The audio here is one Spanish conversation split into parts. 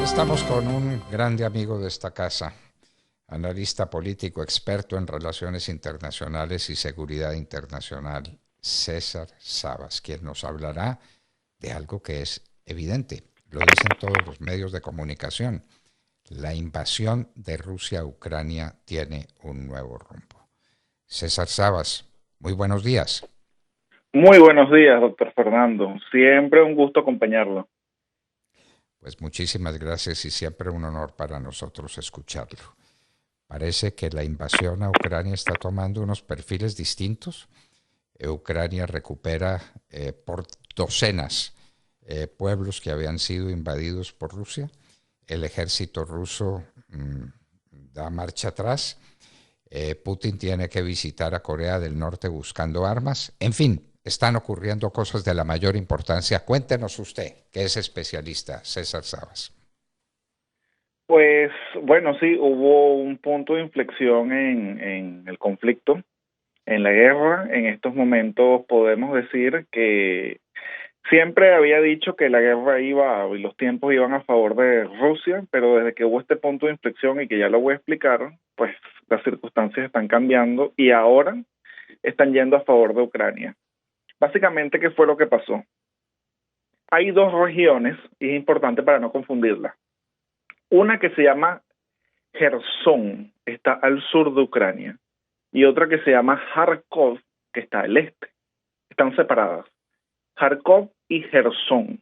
Estamos con un grande amigo de esta casa, analista político, experto en relaciones internacionales y seguridad internacional, César Sabas, quien nos hablará de algo que es evidente, lo dicen todos los medios de comunicación. La invasión de Rusia a Ucrania tiene un nuevo rumbo. César Sabas, muy buenos días. Muy buenos días, doctor Fernando. Siempre un gusto acompañarlo. Pues muchísimas gracias y siempre un honor para nosotros escucharlo. Parece que la invasión a Ucrania está tomando unos perfiles distintos. Ucrania recupera por docenas pueblos que habían sido invadidos por Rusia. El ejército ruso da marcha atrás. Putin tiene que visitar a Corea del Norte buscando armas. En fin, están ocurriendo cosas de la mayor importancia. Cuéntenos usted, que es especialista, César Sabas. Pues bueno, sí, hubo un punto de inflexión en el conflicto, en la guerra. En estos momentos podemos decir que siempre había dicho que la guerra iba y los tiempos iban a favor de Rusia, pero desde que hubo este punto de inflexión y que ya lo voy a explicar, pues las circunstancias están cambiando y ahora están yendo a favor de Ucrania. Básicamente, ¿qué fue lo que pasó? Hay dos regiones, y es importante para no confundirlas. Una que se llama Gerson, está al sur de Ucrania, y otra que se llama Kharkov, que está al este. Están separadas, Kharkov y Gerson.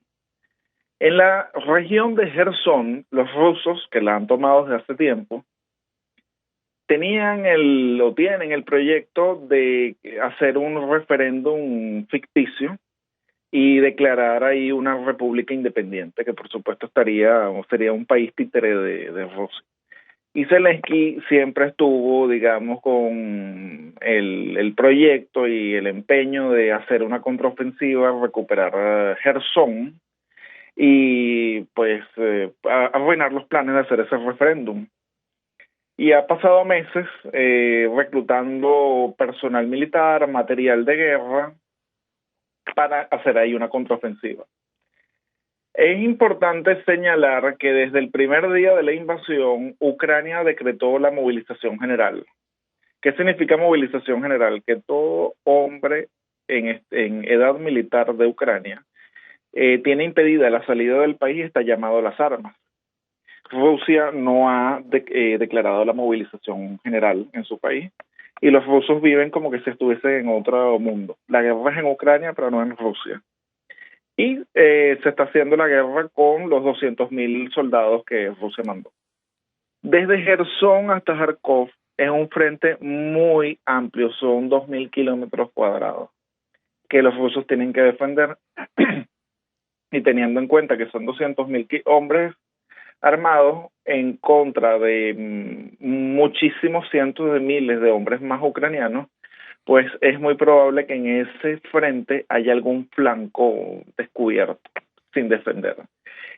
En la región de Gerson, los rusos, que la han tomado desde hace tiempo, tienen el proyecto de hacer un referéndum ficticio y declarar ahí una república independiente, que por supuesto sería un país títere de Rusia. Y Zelensky siempre estuvo, digamos, con el proyecto y el empeño de hacer una contraofensiva, recuperar Gerson y pues arruinar los planes de hacer ese referéndum. Y ha pasado meses reclutando personal militar, material de guerra, para hacer ahí una contraofensiva. Es importante señalar que desde el primer día de la invasión, Ucrania decretó la movilización general. ¿Qué significa movilización general? Que todo hombre en edad militar de Ucrania tiene impedida la salida del país y está llamado a las armas. Rusia no ha declarado la movilización general en su país y los rusos viven como que si estuviesen en otro mundo. La guerra es en Ucrania, pero no en Rusia. Y se está haciendo la guerra con los 200.000 soldados que Rusia mandó. Desde Gerson hasta Kharkov es un frente muy amplio, son 2.000 kilómetros cuadrados, que los rusos tienen que defender. Y teniendo en cuenta que son 200.000 hombres armados en contra de muchísimos cientos de miles de hombres más ucranianos, pues es muy probable que en ese frente haya algún flanco descubierto, sin defender.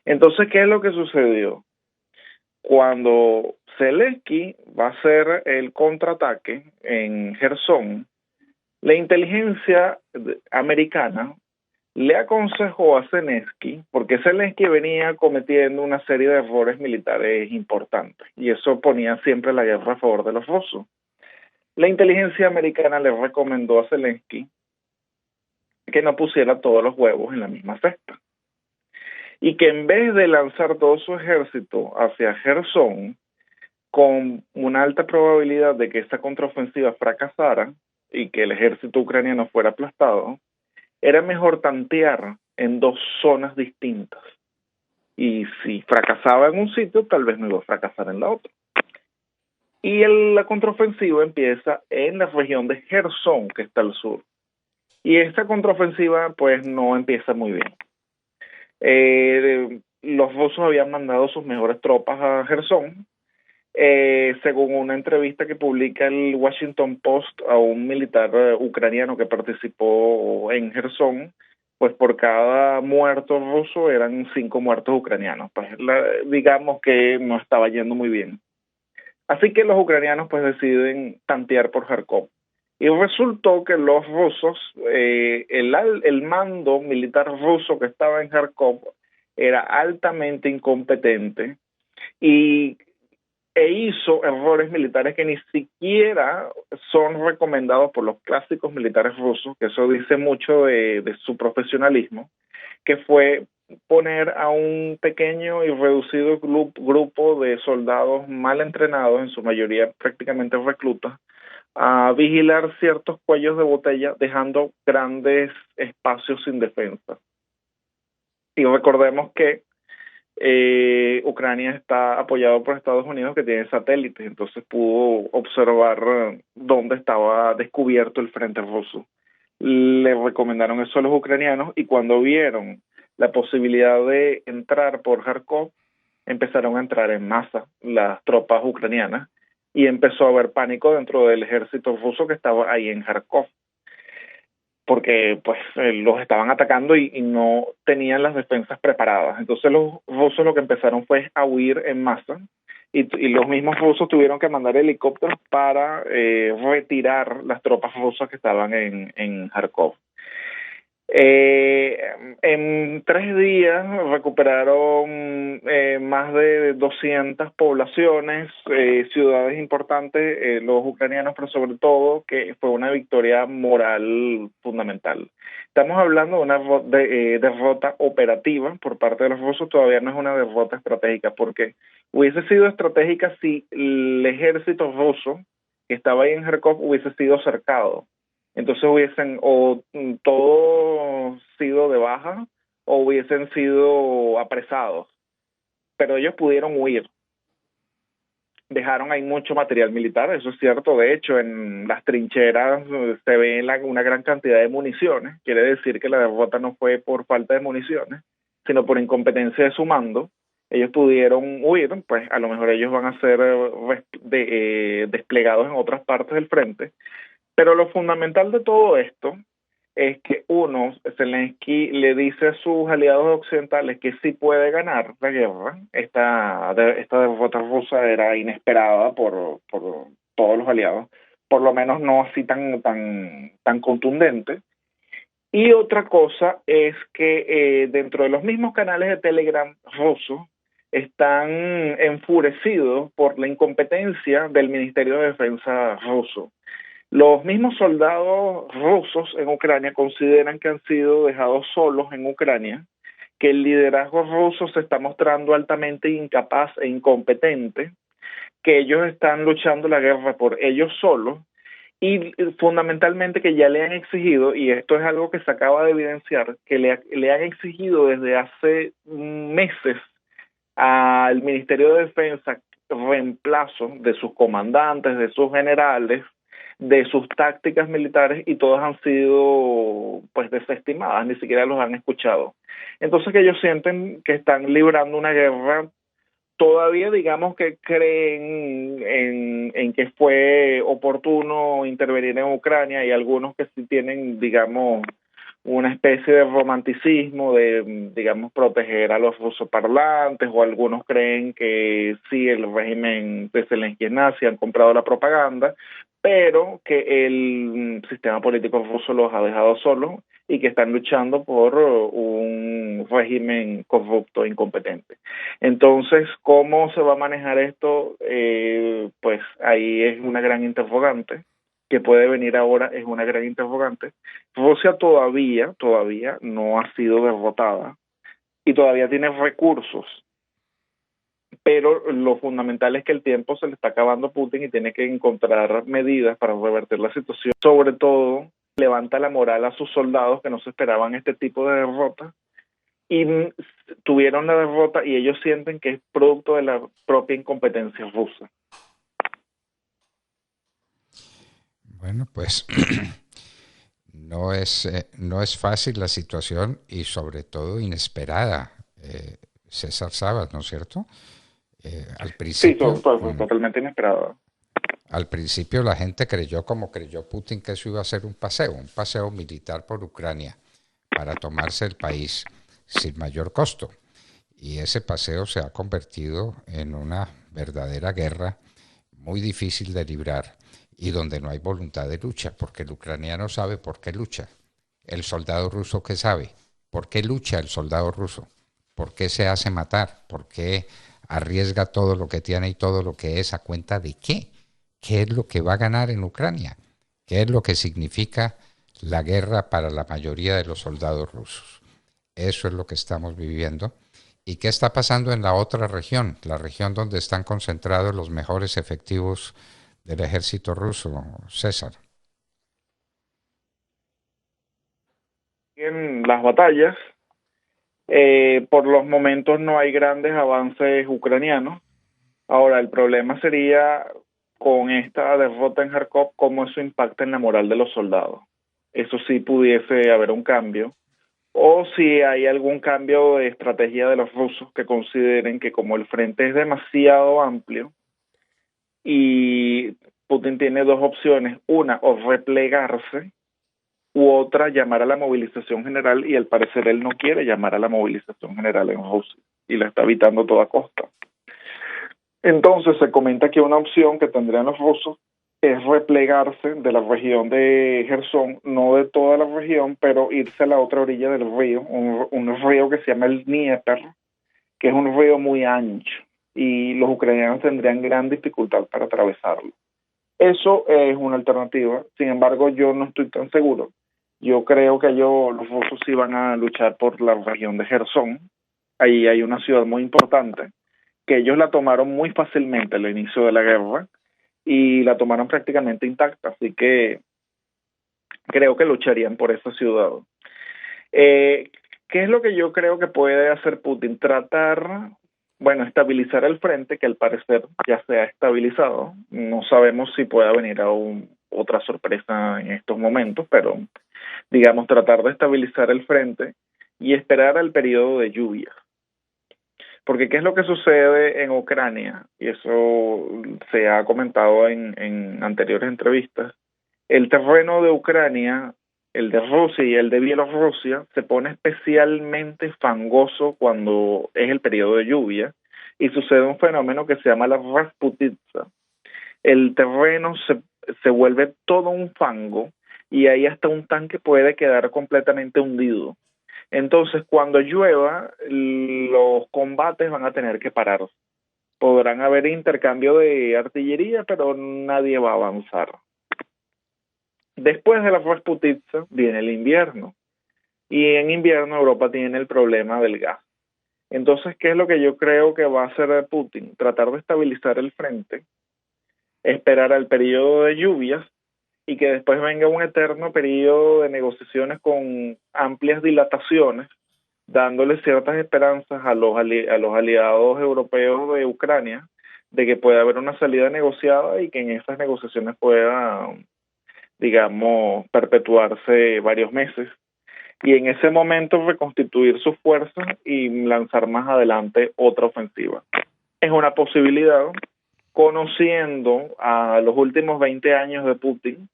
Entonces, ¿qué es lo que sucedió? Cuando Zelensky va a hacer el contraataque en Gerson, la inteligencia americana le aconsejó a Zelensky, porque Zelensky venía cometiendo una serie de errores militares importantes, y eso ponía siempre la guerra a favor de los rusos. La inteligencia americana le recomendó a Zelensky que no pusiera todos los huevos en la misma cesta y que en vez de lanzar todo su ejército hacia Gerson, con una alta probabilidad de que esta contraofensiva fracasara y que el ejército ucraniano fuera aplastado, era mejor tantear en dos zonas distintas. Y si fracasaba en un sitio, tal vez no iba a fracasar en la otra. Y la contraofensiva empieza en la región de Gerson, que está al sur. Y esta contraofensiva pues no empieza muy bien. Los rusos habían mandado sus mejores tropas a Gerson. Según una entrevista que publica el Washington Post a un militar ucraniano que participó en Gerson, pues por cada muerto ruso eran 5 muertos ucranianos. Pues digamos que no estaba yendo muy bien. Así que los ucranianos pues deciden tantear por Kharkov. Y resultó que los rusos, el mando militar ruso que estaba en Kharkov, era altamente incompetente y hizo errores militares que ni siquiera son recomendados por los clásicos militares rusos, que eso dice mucho de su profesionalismo, que fue poner a un pequeño y reducido grupo de soldados mal entrenados, en su mayoría prácticamente reclutas, a vigilar ciertos cuellos de botella, dejando grandes espacios sin defensa. Y recordemos que Ucrania está apoyado por Estados Unidos, que tiene satélites, entonces pudo observar dónde estaba descubierto el frente ruso. Le recomendaron eso a los ucranianos y cuando vieron la posibilidad de entrar por Kharkov, empezaron a entrar en masa las tropas ucranianas y empezó a haber pánico dentro del ejército ruso que estaba ahí en Kharkov, porque pues los estaban atacando y no tenían las defensas preparadas. Entonces los rusos lo que empezaron fue a huir en masa y los mismos rusos tuvieron que mandar helicópteros para retirar las tropas rusas que estaban en Kharkov. En 3 días recuperaron más de 200 poblaciones, ciudades importantes, los ucranianos, pero sobre todo que fue una victoria moral fundamental. Estamos hablando de una derrota operativa por parte de los rusos, todavía no es una derrota estratégica, porque hubiese sido estratégica si el ejército ruso que estaba ahí en Kharkov hubiese sido cercado. Entonces hubiesen o todos sido de baja o hubiesen sido apresados, pero ellos pudieron huir. Dejaron ahí mucho material militar, eso es cierto. De hecho, en las trincheras se ve una gran cantidad de municiones. Quiere decir que la derrota no fue por falta de municiones, sino por incompetencia de su mando. Ellos pudieron huir, pues a lo mejor ellos van a ser desplegados en otras partes del frente. Pero lo fundamental de todo esto es que Zelensky le dice a sus aliados occidentales que sí puede ganar la guerra. Esta derrota rusa era inesperada por todos los aliados, por lo menos no así tan contundente. Y otra cosa es que dentro de los mismos canales de Telegram rusos están enfurecidos por la incompetencia del Ministerio de Defensa ruso. Los mismos soldados rusos en Ucrania consideran que han sido dejados solos en Ucrania, que el liderazgo ruso se está mostrando altamente incapaz e incompetente, que ellos están luchando la guerra por ellos solos y fundamentalmente que ya le han exigido, y esto es algo que se acaba de evidenciar, que le han exigido desde hace meses al Ministerio de Defensa reemplazo de sus comandantes, de sus generales, de sus tácticas militares, y todas han sido pues desestimadas, ni siquiera los han escuchado. Entonces que ellos sienten que están librando una guerra. Todavía digamos que creen en que fue oportuno intervenir en Ucrania, y algunos que sí tienen digamos una especie de romanticismo de, digamos, proteger a los rusoparlantes, o algunos creen que sí, el régimen de Zelensky es nazi, han comprado la propaganda, pero que el sistema político ruso los ha dejado solos y que están luchando por un régimen corrupto e incompetente. Entonces, ¿cómo se va a manejar esto? Pues ahí es una gran interrogante. Que puede venir ahora es una gran interrogante. Rusia todavía no ha sido derrotada y todavía tiene recursos, pero lo fundamental es que el tiempo se le está acabando a Putin y tiene que encontrar medidas para revertir la situación. Sobre todo, levanta la moral a sus soldados que no se esperaban este tipo de derrota y tuvieron la derrota, y ellos sienten que es producto de la propia incompetencia rusa. Bueno, pues no es fácil la situación y sobre todo inesperada. César Sabas, ¿no es cierto? Al principio, sí, totalmente inesperada. Al principio la gente creyó, como creyó Putin, que eso iba a ser un paseo militar por Ucrania para tomarse el país sin mayor costo. Y ese paseo se ha convertido en una verdadera guerra muy difícil de librar, y donde no hay voluntad de lucha, porque el ucraniano sabe por qué lucha. El soldado ruso, ¿qué sabe? ¿Por qué lucha el soldado ruso? ¿Por qué se hace matar? ¿Por qué arriesga todo lo que tiene y todo lo que es a cuenta de qué? ¿Qué es lo que va a ganar en Ucrania? ¿Qué es lo que significa la guerra para la mayoría de los soldados rusos? Eso es lo que estamos viviendo. ¿Y qué está pasando en la otra región? La región donde están concentrados los mejores efectivos del ejército ruso, César. En las batallas, por los momentos no hay grandes avances ucranianos. Ahora, el problema sería con esta derrota en Kharkov, cómo eso impacta en la moral de los soldados. Eso sí pudiese haber un cambio. O si hay algún cambio de estrategia de los rusos que consideren que como el frente es demasiado amplio y Putin tiene dos opciones, una o replegarse u otra llamar a la movilización general, y al parecer él no quiere llamar a la movilización general en Rusia y la está evitando a toda costa. Entonces se comenta que una opción que tendrían los rusos es replegarse de la región de Gerson, no de toda la región, pero irse a la otra orilla del río, un río que se llama el Dnieper, que es un río muy ancho, y los ucranianos tendrían gran dificultad para atravesarlo. Eso es una alternativa, sin embargo yo no estoy tan seguro. Yo creo que los rusos sí van a luchar por la región de Gerson. Ahí hay una ciudad muy importante, que ellos la tomaron muy fácilmente al inicio de la guerra, y la tomaron prácticamente intacta, así que creo que lucharían por esa ciudad. ¿Qué es lo que yo creo que puede hacer Putin? Tratar, bueno, estabilizar el frente, que al parecer ya se ha estabilizado. No sabemos si pueda venir a otra sorpresa en estos momentos, pero digamos, tratar de estabilizar el frente y esperar al periodo de lluvias. Porque ¿qué es lo que sucede en Ucrania? Y eso se ha comentado en anteriores entrevistas. El terreno de Ucrania, el de Rusia y el de Bielorrusia, se pone especialmente fangoso cuando es el periodo de lluvia, y sucede un fenómeno que se llama la Rasputitsa. El terreno se vuelve todo un fango, y ahí hasta un tanque puede quedar completamente hundido. Entonces, cuando llueva, los combates van a tener que parar. Podrán haber intercambio de artillería, pero nadie va a avanzar. Después de la Rasputitsa viene el invierno, y en invierno Europa tiene el problema del gas. Entonces, ¿qué es lo que yo creo que va a hacer Putin? Tratar de estabilizar el frente, esperar al periodo de lluvias, y que después venga un eterno periodo de negociaciones con amplias dilataciones, dándole ciertas esperanzas a los aliados europeos de Ucrania de que pueda haber una salida negociada, y que en esas negociaciones pueda, digamos, perpetuarse varios meses, y en ese momento reconstituir sus fuerzas y lanzar más adelante otra ofensiva. Es una posibilidad, conociendo a los últimos 20 años de Putin,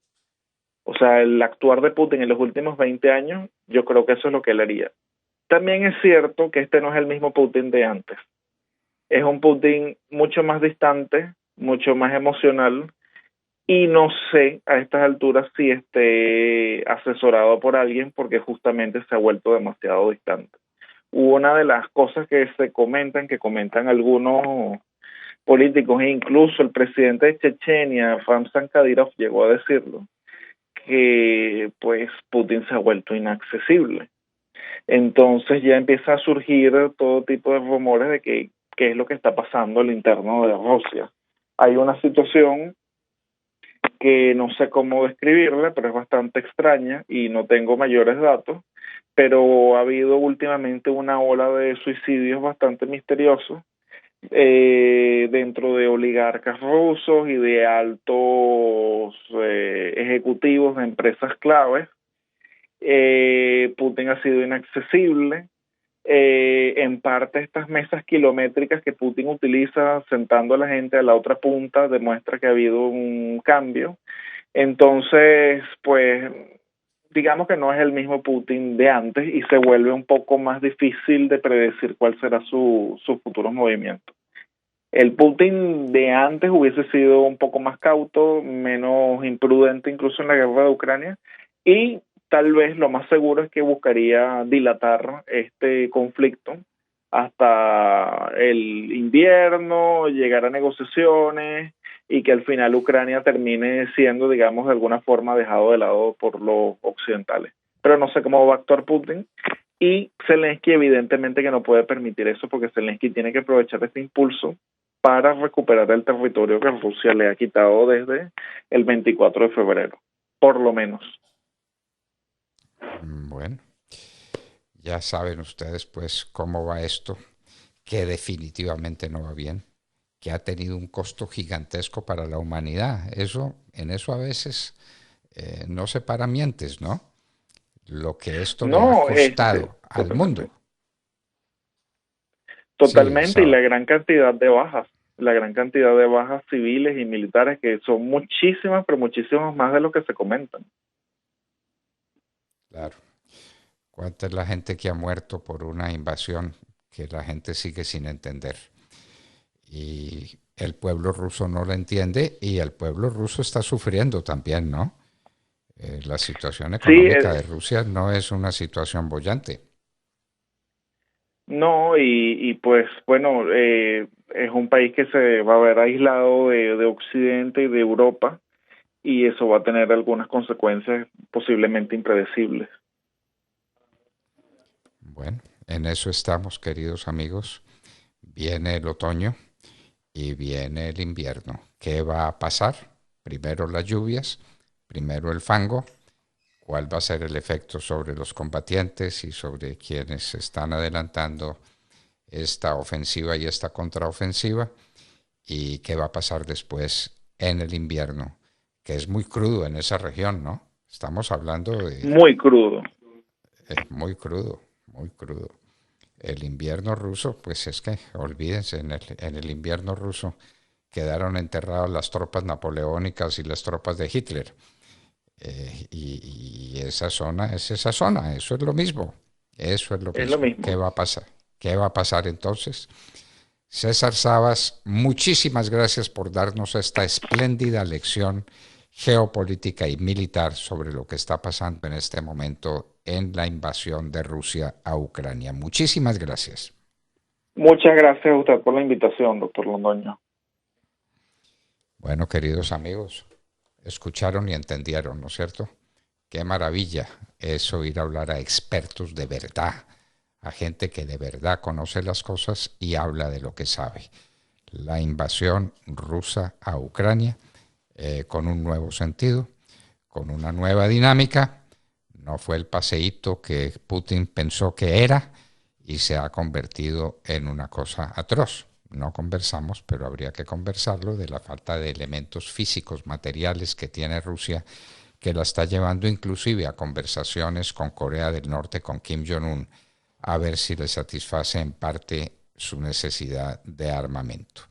o sea, el actuar de Putin en los últimos 20 años, yo creo que eso es lo que él haría. También es cierto que este no es el mismo Putin de antes. Es un Putin mucho más distante, mucho más emocional, y no sé a estas alturas si esté asesorado por alguien, porque justamente se ha vuelto demasiado distante. Una de las cosas que que comentan algunos políticos, e incluso el presidente de Chechenia, Ramzan Kadyrov, llegó a decirlo, que pues Putin se ha vuelto inaccesible. Entonces ya empieza a surgir todo tipo de rumores de qué es lo que está pasando al interno de Rusia. Hay una situación que no sé cómo describirla, pero es bastante extraña y no tengo mayores datos, pero ha habido últimamente una ola de suicidios bastante misteriosos dentro de oligarcas rusos y de altos ejecutivos de empresas claves. Putin ha sido inaccesible. En parte estas mesas kilométricas que Putin utiliza sentando a la gente a la otra punta demuestra que ha habido un cambio. Entonces, pues digamos que no es el mismo Putin de antes, y se vuelve un poco más difícil de predecir cuál será sus futuros movimientos. El Putin de antes hubiese sido un poco más cauto, menos imprudente incluso en la guerra de Ucrania, y tal vez lo más seguro es que buscaría dilatar este conflicto hasta el invierno, llegar a negociaciones y que al final Ucrania termine siendo, digamos, de alguna forma dejado de lado por los occidentales. Pero no sé cómo va a actuar Putin, y Zelensky evidentemente que no puede permitir eso, porque Zelensky tiene que aprovechar este impulso para recuperar el territorio que Rusia le ha quitado desde el 24 de febrero, por lo menos. Bueno, ya saben ustedes pues cómo va esto, que definitivamente no va bien, que ha tenido un costo gigantesco para la humanidad. En eso a veces no se para mientes, ¿no? Lo que esto le ha costado al mundo. Totalmente, sí, y la gran cantidad de bajas civiles y militares, que son muchísimas, pero muchísimas más de lo que se comentan. Claro. ¿Cuánta es la gente que ha muerto por una invasión que la gente sigue sin entender? Y el pueblo ruso no lo entiende, y el pueblo ruso está sufriendo también, ¿no? La situación económica de Rusia no es una situación boyante. No, y pues bueno, es un país que se va a ver aislado de Occidente y de Europa, y eso va a tener algunas consecuencias posiblemente impredecibles. Bueno, en eso estamos, queridos amigos. Viene el otoño y viene el invierno. ¿Qué va a pasar? Primero las lluvias, primero el fango. ¿Cuál va a ser el efecto sobre los combatientes y sobre quienes están adelantando esta ofensiva y esta contraofensiva? ¿Y qué va a pasar después en el invierno? Que es muy crudo en esa región, ¿no? Estamos hablando de... Muy crudo. Muy crudo, muy crudo. El invierno ruso, pues es que, olvídense, en el invierno ruso quedaron enterradas las tropas napoleónicas y las tropas de Hitler. Y esa zona es esa zona, eso es lo mismo. Eso es lo mismo. ¿Qué va a pasar? ¿Qué va a pasar entonces? César Sabas, muchísimas gracias por darnos esta espléndida lección geopolítica y militar sobre lo que está pasando en este momento en la invasión de Rusia a Ucrania. Muchísimas gracias. Muchas gracias a usted por la invitación, doctor Londoño. Bueno, queridos amigos, escucharon y entendieron, ¿no es cierto? Qué maravilla es oír hablar a expertos de verdad, a gente que de verdad conoce las cosas y habla de lo que sabe. La invasión rusa a Ucrania con un nuevo sentido, con una nueva dinámica. No fue el paseíto que Putin pensó que era y se ha convertido en una cosa atroz. No conversamos, pero habría que conversarlo, de la falta de elementos físicos, materiales que tiene Rusia, que la está llevando inclusive a conversaciones con Corea del Norte, con Kim Jong-un, a ver si le satisface en parte su necesidad de armamento.